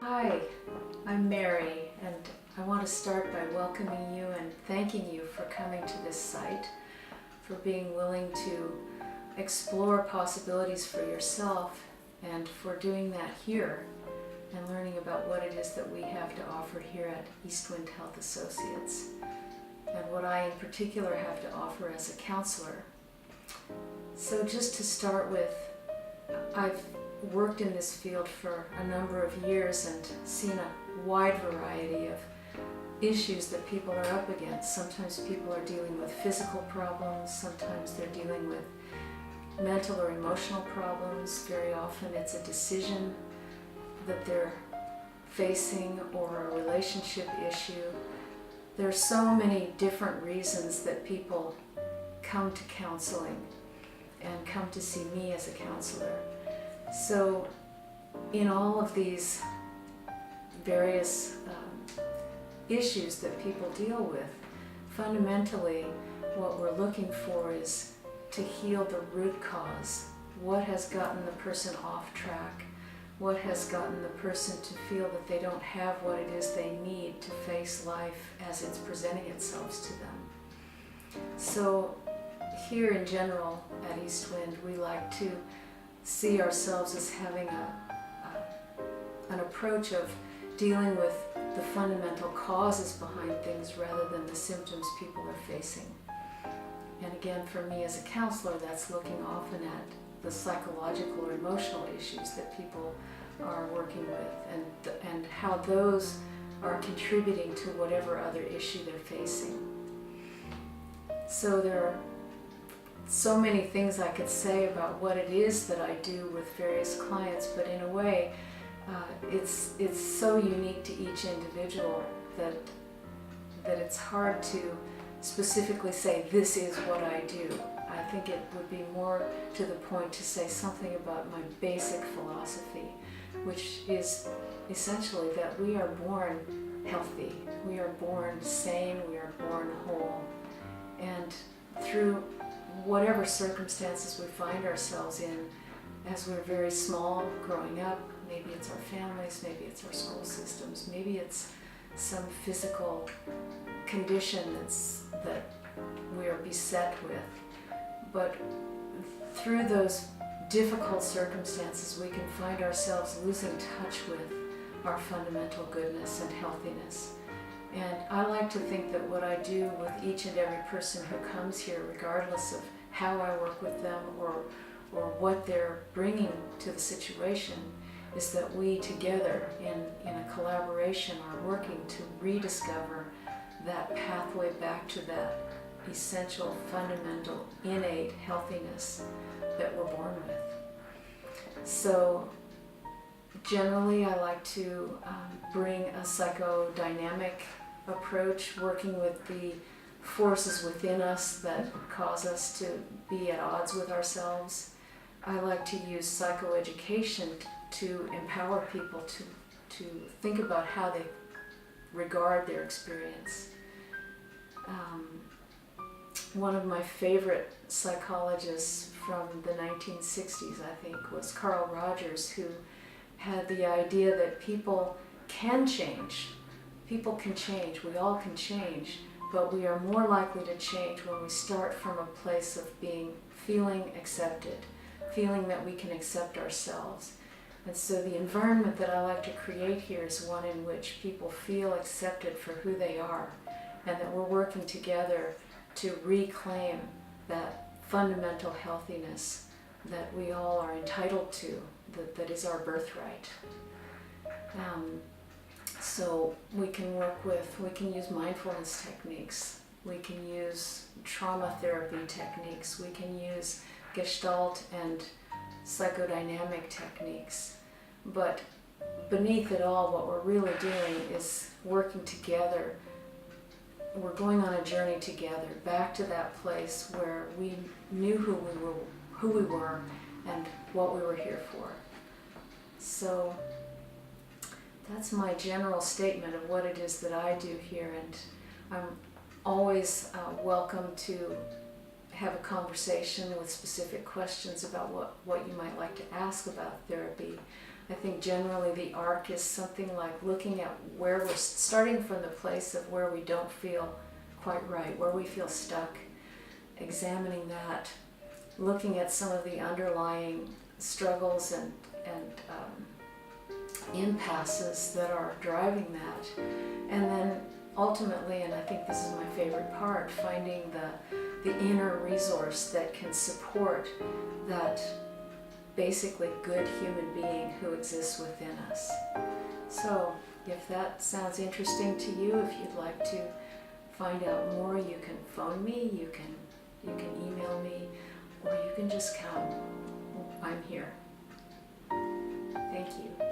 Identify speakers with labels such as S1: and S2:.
S1: Hi, I'm Mary, and I want to start by welcoming you and thanking you for coming to this site, for being willing to explore possibilities for yourself, and for doing that here and learning about what it is that we have to offer here at EastWind Health Associates, and what I in particular have to offer as a counselor. So just to start with, I've worked in this field for a number of years and seen a wide variety of issues that people are up against. Sometimes people are dealing with physical problems, sometimes they're dealing with mental or emotional problems. Very often it's a decision that they're facing or a relationship issue. There are so many different reasons that people come to counseling and come to see me as a counselor. So in all of these various issues that people deal with, fundamentally what we're looking for is to heal the root cause. What has gotten the person off track? What has gotten the person to feel that they don't have what it is they need to face life as it's presenting itself to them? So here in general at EastWind, we like to see ourselves as having an approach of dealing with the fundamental causes behind things rather than the symptoms people are facing. And again, for me as a counselor, that's looking often at the psychological or emotional issues that people are working with and how those are contributing to whatever other issue they're facing. So there are so many things I could say about what it is that I do with various clients, but in a way, it's so unique to each individual that it's hard to specifically say, this is what I do. I think it would be more to the point to say something about my basic philosophy, which is essentially that we are born healthy, we are born sane, we are born whole, and through whatever circumstances we find ourselves in as we're very small growing up, maybe it's our families, maybe it's our school systems, maybe it's some physical condition that we are beset with. But through those difficult circumstances, we can find ourselves losing touch with our fundamental goodness and healthiness. And I like to think that what I do with each and every person who comes here, regardless of how I work with them or what they're bringing to the situation, is that we together in a collaboration are working to rediscover that pathway back to that essential, fundamental, innate healthiness that we're born with. So generally I like to bring a psychodynamic approach, working with the forces within us that cause us to be at odds with ourselves. I like to use psychoeducation to empower people to think about how they regard their experience. One of my favorite psychologists from the 1960s, I think, was Carl Rogers, who had the idea that people can change. People can change, we all can change, but we are more likely to change when we start from a place of feeling accepted, feeling that we can accept ourselves. And so the environment that I like to create here is one in which people feel accepted for who they are, and that we're working together to reclaim that fundamental healthiness that we all are entitled to, that is our birthright. So we can use mindfulness techniques, we can use trauma therapy techniques, we can use Gestalt and psychodynamic techniques. But beneath it all, what we're really doing is working together. We're going on a journey together back to that place where we knew who we were and what we were here for. So that's my general statement of what it is that I do here, and I'm always welcome to have a conversation with specific questions about what you might like to ask about therapy. I think generally the arc is something like looking at where we're starting from the place of where we don't feel quite right, where we feel stuck, examining that, looking at some of the underlying struggles and impasses that are driving that, and then ultimately, and I think this is my favorite part, finding the inner resource that can support that basically good human being who exists within us. So if that sounds interesting to you, if you'd like to find out more, you can phone me, you can email me, or you can just come. I'm here. Thank you.